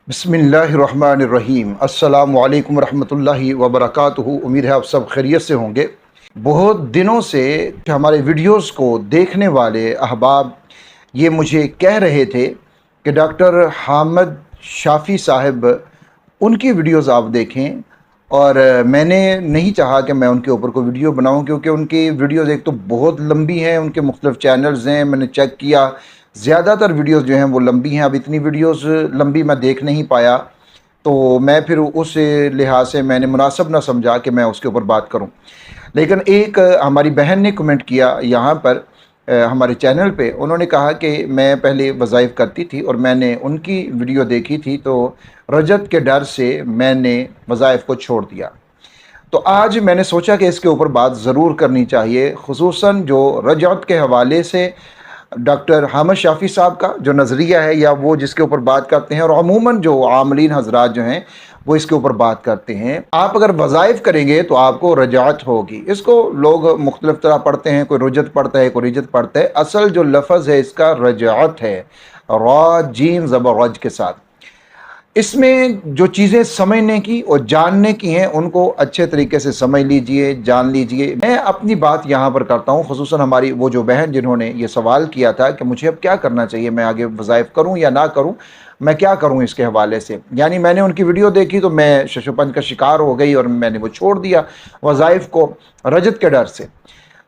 बिस्मिल्लाहिर्रहमानिर्रहीम। अस्सलामु अलैकुम रहमतुल्लाहि व बरकातुहू। उम्मीद है आप सब खैरियत से होंगे। बहुत दिनों से हमारे वीडियोस को देखने वाले अहबाब ये मुझे कह रहे थे कि डॉक्टर हामिद शाफ़ी साहब उनकी वीडियोस आप देखें, और मैंने नहीं चाहा कि मैं उनके ऊपर कोई वीडियो बनाऊं, क्योंकि उनकी वीडियोस एक तो बहुत लंबी हैं, उनके मुख्तलिफ चैनल्स हैं, मैंने चेक किया ज़्यादातर वीडियोस जो हैं वो लंबी हैं। अब इतनी वीडियोस लंबी मैं देख नहीं पाया, तो मैं फिर उस लिहाज से मैंने मुनासिब ना समझा कि मैं उसके ऊपर बात करूं। लेकिन एक हमारी बहन ने कमेंट किया यहाँ पर हमारे चैनल पे। उन्होंने कहा कि मैं पहले वज़ाइफ करती थी और मैंने उनकी वीडियो देखी थी, तो रजत के डर से मैंने वज़ाइफ को छोड़ दिया। तो आज मैंने सोचा कि इसके ऊपर बात ज़रूर करनी चाहिए, खुसूसन जो रजत के हवाले से डॉक्टर हामिद शाफ़ी साहब का जो नज़रिया है या वो जिसके ऊपर बात करते हैं, और अमूमन जो आमलीन हजरात जो हैं वो इसके ऊपर बात करते हैं। आप अगर वज़ाइफ करेंगे तो आपको रजात होगी। इसको लोग मुख्तलिफ तरह पढ़ते हैं, कोई रुजत पढ़ता है, कोई रिजत पढ़ता है। असल जो लफ्ज़ है इसका रजात है, रा जीम ज़बर रज के साथ। इसमें जो चीज़ें समझने की और जानने की हैं उनको अच्छे तरीके से समझ लीजिए, जान लीजिए। मैं अपनी बात यहाँ पर करता हूँ, खुसूसन हमारी वो जो बहन जिन्होंने ये सवाल किया था कि मुझे अब क्या करना चाहिए, मैं आगे वज़ाइफ करूँ या ना करूँ, मैं क्या करूँ इसके हवाले से। यानी मैंने उनकी वीडियो देखी तो मैं शशोपंज का शिकार हो गई और मैंने वो छोड़ दिया वज़ाइफ को रजत के डर से।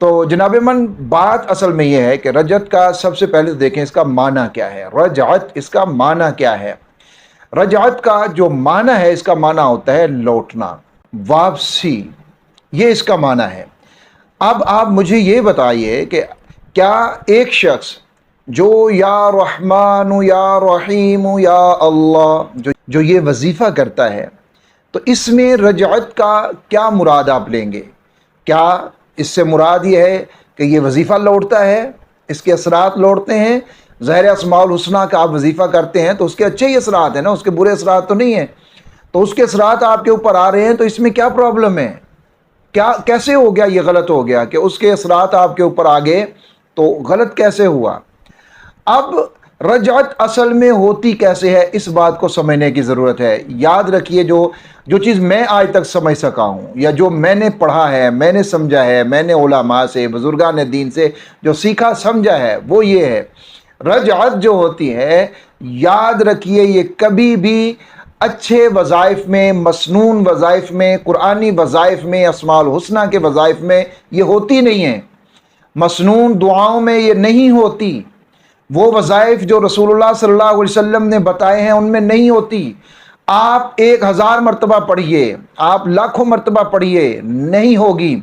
तो जनाब मन, बात असल में ये है कि रजत का सबसे पहले तो देखें इसका माना क्या है। रजत इसका माना क्या है? रजात का जो माना है, इसका माना होता है लौटना, वापसी। ये इसका माना है। अब आप मुझे ये बताइए कि क्या एक शख्स जो या रहमानु या रहीमु या अल्लाह जो ये वजीफ़ा करता है, तो इसमें रजात का क्या मुराद आप लेंगे? क्या इससे मुराद ये है कि ये वजीफ़ा लौटता है, इसके असरात लौटते हैं? ज़ाहिर अस्माउल हुस्ना का आप वजीफ़ा करते हैं तो उसके अच्छे ही असरात हैं ना, उसके बुरे असरात तो नहीं हैं। तो उसके असरात आपके ऊपर आ रहे हैं, तो इसमें क्या प्रॉब्लम है? क्या कैसे हो गया, ये गलत हो गया कि उसके असरात आपके ऊपर आ गए, तो गलत कैसे हुआ? अब रजात असल में होती कैसे है, इस बात को समझने की ज़रूरत है। याद रखिए, जो चीज़ मैं आज तक समझ सका हूँ या जो मैंने पढ़ा है, मैंने समझा है, मैंने उलमा से, बुजुर्गान दीन से जो सीखा समझा है, वो ये है, रजात जो होती है, याद रखिए, ये कभी भी अच्छे वज़ाइफ में, मसनून वज़ाइफ में, कुरानी वज़ाइफ में, अस्माउल हुस्ना के वज़ाइफ में ये होती नहीं है। मसनून दुआओं में ये नहीं होती। वो वज़ाइफ जो रसूलुल्लाह सल्लल्लाहु अलैहि वसल्लम ने बताए हैं उनमें नहीं होती। आप 1000 मरतबा पढ़िए, आप लाखों मरतबा पढ़िए, नहीं होगी।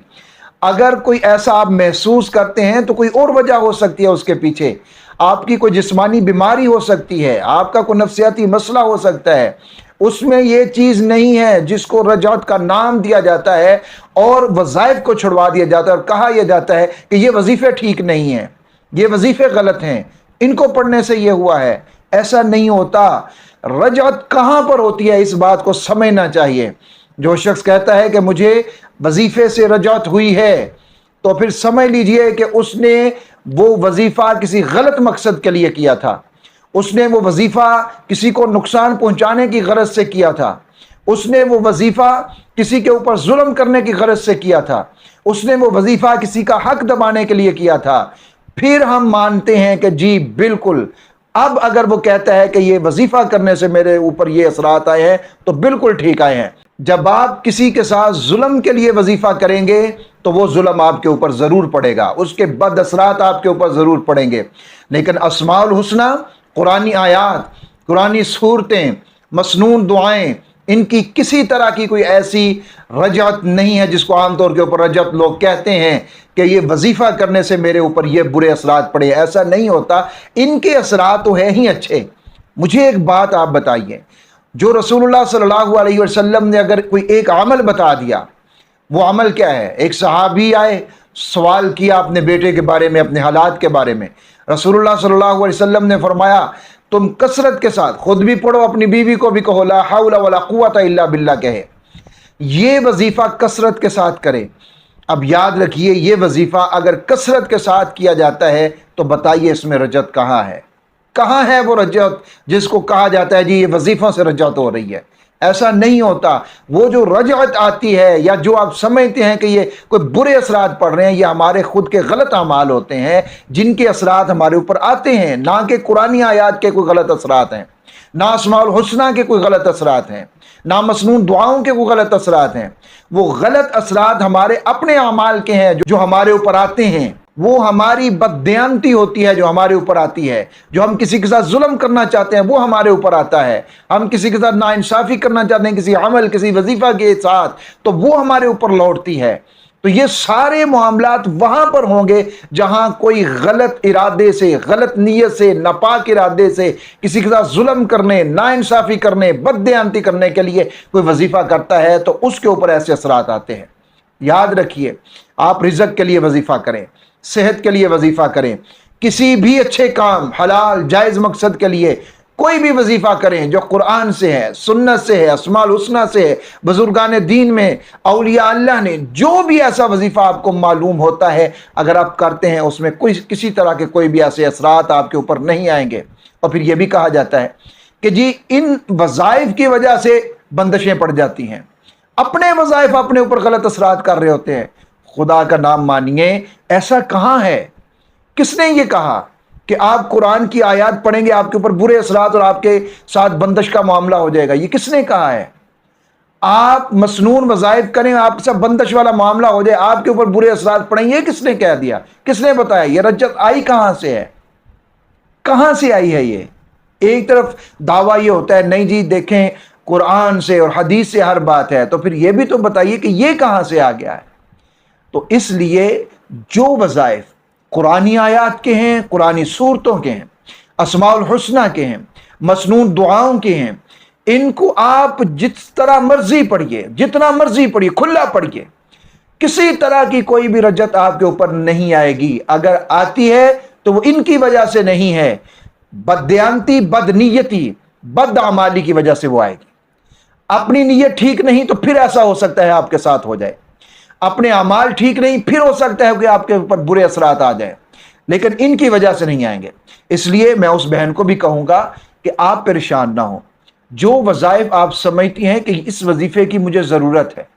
अगर कोई ऐसा आप महसूस करते हैं तो कोई और वजह हो सकती है उसके पीछे। आपकी कोई जिस्मानी बीमारी हो सकती है, आपका कोई नफ्सियाती मसला हो सकता है, उसमें ये चीज़ नहीं है जिसको रजात का नाम दिया जाता है और वज़ाइफ को छुड़वा दिया जाता है और कहा यह जाता है कि ये वजीफ़े ठीक नहीं हैं, ये वजीफ़े गलत हैं, इनको पढ़ने से ये हुआ है। ऐसा नहीं होता। रजात कहाँ पर होती है, इस बात को समझना चाहिए। जो शख्स कहता है कि मुझे वजीफ़े से रजात हुई है, तो फिर समझ लीजिए कि उसने वो वजीफ़ा किसी गलत मकसद के लिए किया था। उसने वो वजीफ़ा किसी को नुकसान पहुंचाने की गरज से किया था। उसने वो वजीफ़ा किसी के ऊपर जुल्म करने की गरज से किया था। उसने वो वजीफ़ा किसी का हक दबाने के लिए किया था। फिर हम मानते हैं कि जी बिल्कुल, अब अगर वो कहता है कि ये वजीफ़ा करने से मेरे ऊपर ये असरात आए हैं, तो बिल्कुल ठीक आए हैं। जब आप किसी के साथ जुल्म के लिए वजीफ़ा करेंगे तो वो जुल्म आपके ऊपर ज़रूर पड़ेगा, उसके बद असरात आपके ऊपर ज़रूर पड़ेंगे। लेकिन अस्माउल हुस्ना, कुरानी आयात, कुरानी सूरतें, मसनून दुआएं, इनकी किसी तरह की कोई ऐसी रजात नहीं है जिसको आमतौर के ऊपर रजत लोग कहते हैं कि ये वजीफ़ा करने से मेरे ऊपर ये बुरे असरात पड़े। ऐसा नहीं होता। इनके असरात तो है ही अच्छे। मुझे एक बात आप बताइए, जो रसूलुल्लाह सल्लल्लाहु अलैहि वसल्लम ने अगर कोई एक अमल बता दिया, वो अमल क्या है? एक सहाबी आए, सवाल किया अपने बेटे के बारे में, अपने हालात के बारे में। रसूलुल्लाह सल्लल्लाहु अलैहि वसल्लम ने फरमाया, तुम कसरत के साथ खुद भी पढ़ो, अपनी बीवी को भी कहो, ला हौला वला कुव्वता इल्ला बिल्लाह कहे। ये वजीफ़ा कसरत के साथ करें। अब याद रखिए, ये वजीफ़ा अगर कसरत के साथ किया जाता है तो बताइए इसमें रजत कहाँ है? कहाँ है वो रजत जिसको कहा जाता है जी ये वजीफों से रजत हो रही है? ऐसा नहीं होता। वो जो रजत आती है या जो आप समझते हैं कि ये कोई बुरे असरात पड़ रहे हैं, ये हमारे खुद के गलत अमाल होते हैं जिनके असरात हमारे ऊपर आते हैं, ना कि कुरानी आयात के कोई गलत असरात हैं, ना अस्माउल हुस्ना के कोई गलत असरात हैं, ना मसनून दुआओं के कोई गलत असरात हैं। वो गलत असरात हमारे अपने अमाल के हैं जो हमारे ऊपर आते हैं। वो हमारी बददयांती होती है जो हमारे ऊपर आती है। जो हम किसी के साथ जुल्म करना चाहते हैं वो हमारे ऊपर आता है। हम किसी के साथ नाइंसाफ़ी करना चाहते हैं किसी अमल किसी वजीफा के साथ, तो वो हमारे ऊपर लौटती है। तो ये सारे मामलात वहां पर होंगे जहां कोई गलत इरादे से, गलत नीयत से, नापाक इरादे से किसी के साथ जुल्म करने, नाइंसाफ़ी करने, बददयांती करने के लिए कोई वजीफा करता है, तो उसके ऊपर ऐसे असरात आते हैं। याद रखिए, आप रिज़्क के लिए वजीफा करें, सेहत के लिए वजीफा करें, किसी भी अच्छे काम हलाल जायज़ मकसद के लिए कोई भी वजीफा करें जो कुरान से है, सुन्नत से है, अस्माउल हुस्ना से है, बुजुर्गान दीन में, औलिया अल्लाह ने जो भी ऐसा वजीफा आपको मालूम होता है, अगर आप करते हैं उसमें कोई किसी तरह के कोई भी ऐसे असरात आपके ऊपर नहीं आएंगे। और फिर यह भी कहा जाता है कि जी इन वज़ाइफ की वजह से बंदिशें पड़ जाती हैं। अपने वज़ाइफ अपने ऊपर गलत असरात कर रहे होते हैं। खुदा का नाम मानिए, ऐसा कहाँ है? किसने ये कहा कि आप कुरान की आयत पढ़ेंगे आपके ऊपर बुरे असरात और आपके साथ बंदिश का मामला हो जाएगा? ये किसने कहा है? आप मसनून वज़ाइफ करें आपके साथ बंदिश वाला मामला हो जाए, आपके ऊपर बुरे असरात पड़ेंगे, ये किसने कह दिया? किसने बताया? ये रज्जत आई कहाँ से है? कहाँ से आई है ये? एक तरफ दावा ये होता है नहीं जी देखें कुरान से और हदीस से हर बात है, तो फिर ये भी तो बताइए कि ये कहाँ से आ गया है? तो इसलिए जो वज़ाइफ कुरानी आयात के हैं, कुरानी सूरतों के हैं, अस्माउल हुस्ना के हैं, मसनून दुआओं के हैं, इनको आप जिस तरह मर्जी पढ़िए, जितना मर्जी पढ़िए, खुला पढ़िए, किसी तरह की कोई भी रजत आपके ऊपर नहीं आएगी। अगर आती है तो वो इनकी वजह से नहीं है, बददयांती, बदनीयती, बदआमाली की वजह से वो आएगी। अपनी नीयत ठीक नहीं तो फिर ऐसा हो सकता है आपके साथ हो जाए, अपने अमाल ठीक नहीं फिर हो सकता है कि आपके ऊपर बुरे असरात आ जाए, लेकिन इनकी वजह से नहीं आएंगे। इसलिए मैं उस बहन को भी कहूँगा कि आप परेशान ना हो। जो वज़ाइफ आप समझती हैं कि इस वजीफे की मुझे ज़रूरत है,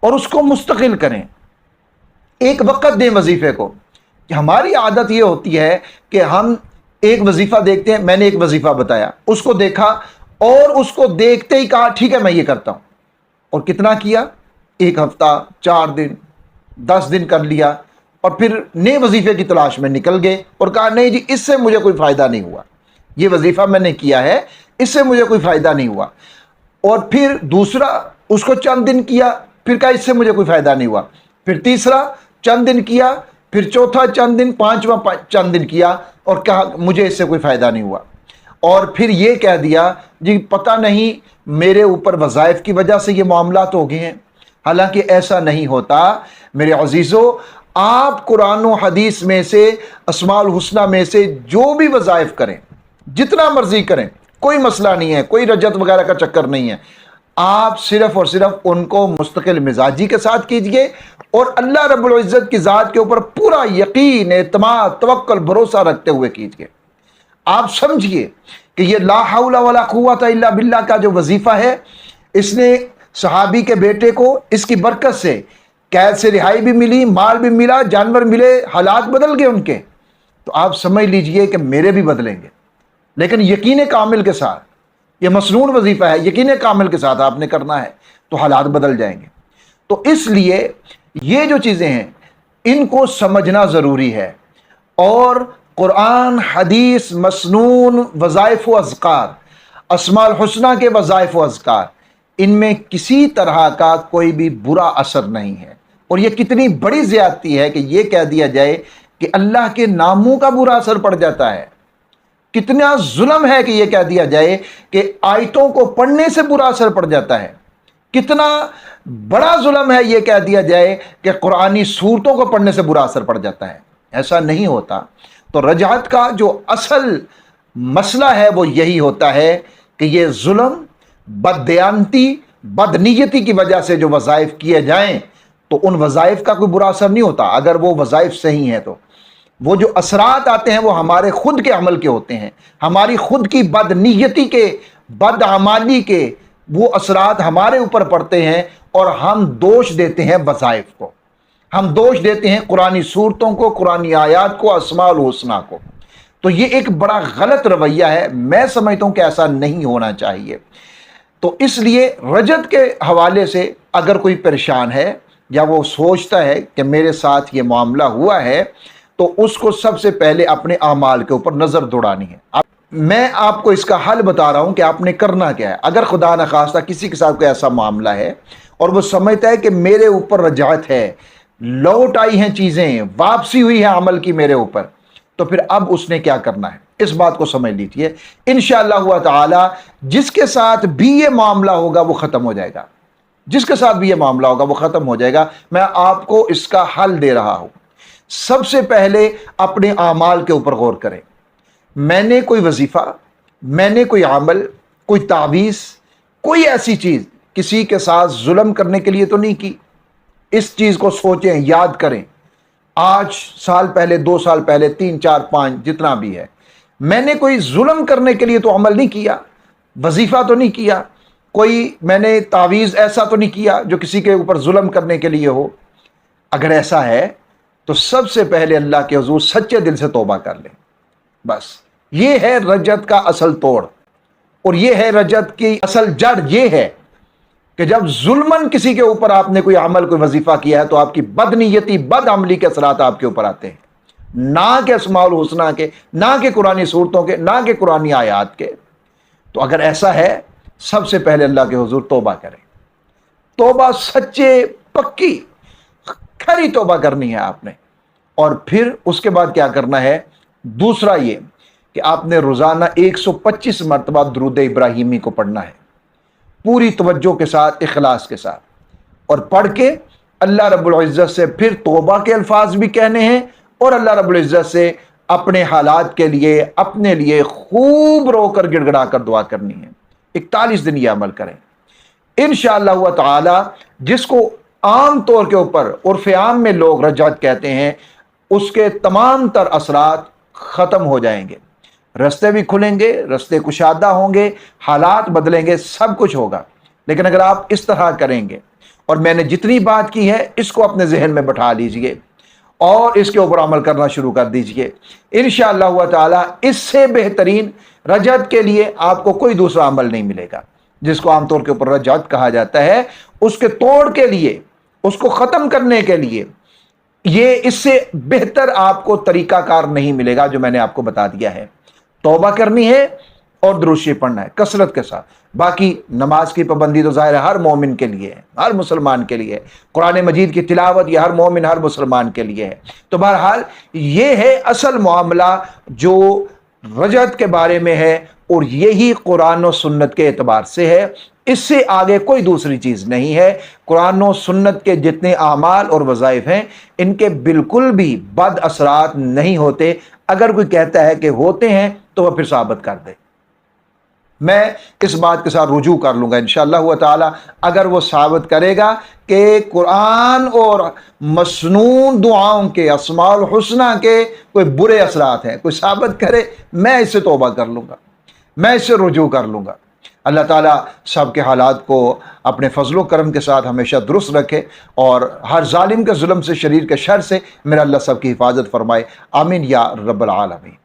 और उसको मुस्तकिल करें, एक वक़्त दें वजीफे को। कि हमारी आदत ये होती है कि हम एक वजीफा देखते हैं, मैंने एक वजीफा बताया, उसको देखा और उसको देखते ही कहा ठीक है मैं ये करता हूँ, और कितना किया, एक हफ्ता, 4 दिन, 10 दिन कर लिया, और फिर नए वजीफे की तलाश में निकल गए और कहा नहीं जी इससे मुझे कोई फ़ायदा नहीं हुआ, ये वजीफा मैंने किया है इससे मुझे कोई फ़ायदा नहीं हुआ। और फिर दूसरा उसको चंद दिन किया, फिर कहा इससे मुझे कोई फ़ायदा नहीं हुआ, फिर तीसरा चंद दिन किया, फिर चौथा चंद दिन, पांचवा चंद दिन किया और कहा मुझे इससे कोई फ़ायदा नहीं हुआ। और फिर ये कह दिया जी पता नहीं मेरे ऊपर वज़ाइफ की वजह से ये मामलात हो गए हैं। हालांकि ऐसा नहीं होता मेरे अजीज़ों। आप कुरान और हदीस में से, अस्माउल हुस्ना में से जो भी वज़ाइफ करें, जितना मर्जी करें, कोई मसला नहीं है, कोई रजत वगैरह का चक्कर नहीं है। आप सिर्फ और सिर्फ उनको मुस्तकिल मिजाजी के साथ कीजिए और अल्लाह रब्बुल इज़्ज़त की ज़ात के ऊपर पूरा यकीन, एतमाद, तवक्कुल, भरोसा रखते हुए कीजिए। आप समझिए कि ये ला हौला वला कुव्वता इल्ला बिल्लाह का जो वजीफ़ा है, इसने सहाबी के बेटे को इसकी बरकत से कैद से रिहाई भी मिली, माल भी मिला, जानवर मिले, हालात बदल गए उनके। तो आप समझ लीजिए कि मेरे भी बदलेंगे, लेकिन यकीन कामिल के साथ। ये मसनून वजीफ़ा है, यकीन कामिल के साथ आपने करना है तो हालात बदल जाएंगे। तो इसलिए ये जो चीज़ें हैं इनको समझना ज़रूरी है। और कुरान, हदीस, मसनून वज़ाइफ व अज़कार, अस्माउल हुस्ना के वज़ाइफ व अज़कार, इनमें किसी तरह का कोई भी बुरा असर नहीं है। और ये कितनी बड़ी ज़्यादती है कि ये कह दिया जाए कि अल्लाह के नामों का बुरा असर पड़ जाता है। कितना जुल्म है कि ये कह दिया जाए कि आयतों को पढ़ने से बुरा असर पड़ जाता है। कितना बड़ा जुल्म है ये कह दिया जाए कि कुरानी सूरतों को पढ़ने से बुरा असर पड़ जाता है। ऐसा नहीं होता। तो रजअत का जो असल मसला है वो यही होता है कि ये जुल्म, बददयांती, बदनीयती की वजह से जो वज़ाइफ किए जाएं तो उन वज़ाइफ का कोई बुरा असर नहीं होता अगर वो वज़ाइफ सही हैं। तो وہ جو اثرات آتے ہیں وہ ہمارے خود کے عمل کے ہوتے ہیں، ہماری خود کی بد نیتی کے، بد عمالی کے وہ اثرات ہمارے اوپر پڑتے ہیں، اور ہم دوش دیتے ہیں وظائف کو، ہم دوش دیتے ہیں قرآنی صورتوں کو، قرآنی آیات کو، اسماء الحسنیٰ کو۔ تو یہ ایک بڑا غلط رویہ ہے، میں سمجھتا ہوں کہ ایسا نہیں ہونا چاہیے۔ تو اس لیے رجت کے حوالے سے اگر کوئی پریشان ہے یا وہ سوچتا ہے کہ میرے ساتھ یہ معاملہ ہوا ہے، تو اس کو سب سے پہلے اپنے اعمال کے اوپر نظر دوڑانی ہے۔ میں آپ کو اس کا حل بتا رہا ہوں کہ آپ نے کرنا کیا ہے۔ اگر خدا نخواستہ کسی کے ساتھ کوئی ایسا معاملہ ہے اور وہ سمجھتا ہے کہ میرے اوپر رجعت ہے، لوٹ آئی ہیں چیزیں، واپسی ہوئی ہے عمل کی میرے اوپر، تو پھر اب اس نے کیا کرنا ہے، اس بات کو سمجھ لیجئے۔ انشاءاللہ تعالی جس کے ساتھ بھی یہ معاملہ ہوگا وہ ختم ہو جائے گا، جس کے ساتھ بھی یہ معاملہ ہوگا وہ ختم ہو جائے گا۔ میں آپ کو اس کا حل دے رہا ہوں۔ سب سے پہلے اپنے اعمال کے اوپر غور کریں۔ میں نے کوئی وظیفہ، میں نے کوئی عمل، کوئی تعویذ، کوئی ایسی چیز کسی کے ساتھ ظلم کرنے کے لیے تو نہیں کی۔ اس چیز کو سوچیں، یاد کریں، آج، سال پہلے، 2 سال پہلے، 3 4 5 جتنا بھی ہے، میں نے کوئی ظلم کرنے کے لیے تو عمل نہیں کیا، وظیفہ تو نہیں کیا، کوئی میں نے تعویذ ایسا تو نہیں کیا جو کسی کے اوپر ظلم کرنے کے لیے ہو۔ اگر ایسا ہے تو سب سے پہلے اللہ کے حضور سچے دل سے توبہ کر لیں۔ بس یہ ہے رجت کا اصل توڑ، اور یہ ہے رجت کی اصل جڑ، یہ ہے کہ جب ظلمن کسی کے اوپر آپ نے کوئی عمل، کوئی وظیفہ کیا ہے، تو آپ کی بد نیتی، بد عملی کے اثرات آپ کے اوپر آتے ہیں، نہ کہ اسماء الحسنیٰ کے، نہ کہ قرآنی صورتوں کے، نہ کہ قرآنی آیات کے۔ تو اگر ایسا ہے، سب سے پہلے اللہ کے حضور توبہ کریں۔ توبہ سچے، پکی، کھری توبہ کرنی ہے آپ نے۔ اور پھر اس کے بعد کیا کرنا ہے؟ دوسرا یہ کہ آپ نے روزانہ 125 مرتبہ درود ابراہیمی کو پڑھنا ہے، پوری توجہ کے ساتھ، اخلاص کے ساتھ، اور پڑھ کے اللہ رب العزت سے پھر توبہ کے الفاظ بھی کہنے ہیں، اور اللہ رب العزت سے اپنے حالات کے لیے، اپنے لیے خوب رو کر، گڑ گڑا کر دعا کرنی ہے۔ 41 دن یہ عمل کریں انشاءاللہ تعالی۔ جس کو عام طور کے اوپر عرف عام میں لوگ رجعت کہتے ہیں، اس کے تمام تر اثرات ختم ہو جائیں گے، رستے بھی کھلیں گے، رستے کشادہ ہوں گے، حالات بدلیں گے، سب کچھ ہوگا۔ لیکن اگر آپ اس طرح کریں گے، اور میں نے جتنی بات کی ہے اس کو اپنے ذہن میں بٹھا لیجئے اور اس کے اوپر عمل کرنا شروع کر دیجئے، انشاءاللہ تعالی اس سے بہترین رجعت کے لیے آپ کو کوئی دوسرا عمل نہیں ملے گا، جس کو عام طور کے اوپر رجعت کہا جاتا ہے۔ اس کے توڑ کے لیے، اس کو ختم کرنے کے لیے، یہ اس سے بہتر آپ کو طریقہ کار نہیں ملے گا جو میں نے آپ کو بتا دیا ہے۔ توبہ کرنی ہے اور درود شریف پڑھنا ہے کثرت کے ساتھ۔ باقی نماز کی پابندی تو ظاہر ہے ہر مومن کے لیے ہے، ہر مسلمان کے لیے ہے۔ قرآن مجید کی تلاوت یہ ہر مومن، ہر مسلمان کے لیے ہے۔ تو بہرحال یہ ہے اصل معاملہ جو رجعت کے بارے میں ہے، اور یہی قرآن و سنت کے اعتبار سے ہے، اس سے آگے کوئی دوسری چیز نہیں ہے۔ قرآن و سنت کے جتنے اعمال اور وظائف ہیں، ان کے بالکل بھی بد اثرات نہیں ہوتے۔ اگر کوئی کہتا ہے کہ ہوتے ہیں تو وہ پھر ثابت کر دے، میں اس بات کے ساتھ رجوع کر لوں گا انشاءاللہ تعالی۔ اگر وہ ثابت کرے گا کہ قرآن اور مسنون دعاؤں کے، اسماء الحسنیٰ کے کوئی برے اثرات ہیں، کوئی ثابت کرے، میں اس سے توبہ کر لوں گا، میں اس سے رجوع کر لوں گا۔ اللہ تعالیٰ سب کے حالات کو اپنے فضل و کرم کے ساتھ ہمیشہ درست رکھے، اور ہر ظالم کے ظلم سے، شریر کے شر سے میرا اللہ سب کی حفاظت فرمائے، آمین یا رب العالمین۔